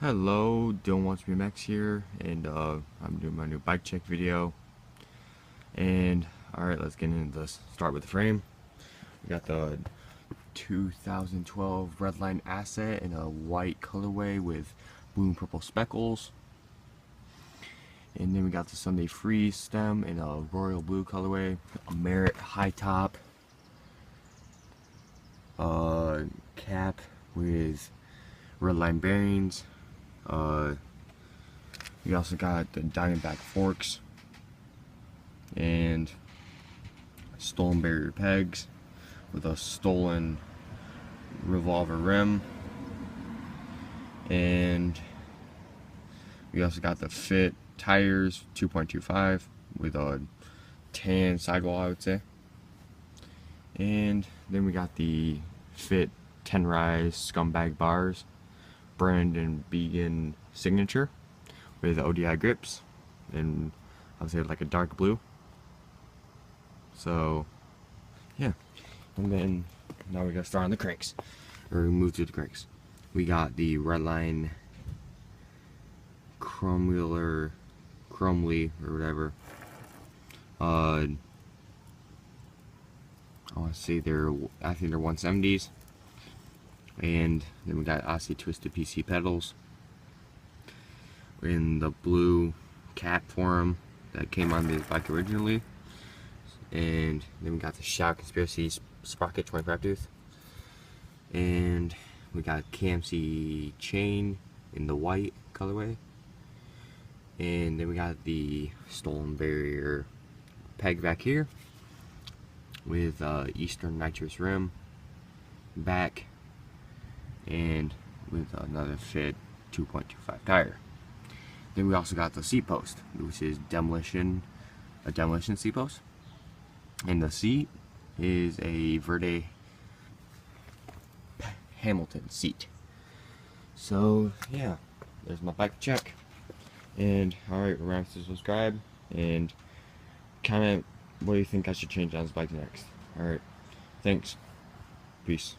Hello, Dylan Wants to be Max here, and I'm doing my new bike check video. And alright, let's get into this. Start with the frame. We got the 2012 Redline Asset in a white colorway with blue and purple speckles. And then we got the Sunday Freeze stem in a royal blue colorway, a Merit high top, cap with Redline bearings. We also got the Diamondback forks and stolen barrier pegs with a stolen revolver rim, and we also got the Fit tires 2.25 with a tan sidewall, I would say. And then we got the Fit 10 Rise scumbag bars, Brandon Began signature with ODI grips, and I would say like a dark blue. So yeah, and then now we gotta start on the cranks, or move to the cranks. We got the Redline Cromwheeler, Cromley or whatever. I want to say I think they're 170s. And then we got Aussie Twisted PC pedals in the blue cap for them that came on the bike originally. And then we got the Shout Conspiracy sprocket 25 tooth. And we got KMC chain in the white colorway. And then we got the stolen barrier peg back here with Eastern nitrous rim back, and with another Fit 2.25 tire. Then we also got the seat post, which is a demolition seat post. And the seat is a Verde Hamilton seat. So yeah, there's my bike check. And alright, remember to subscribe and comment what do you think I should change on this bike next. Alright, thanks. Peace.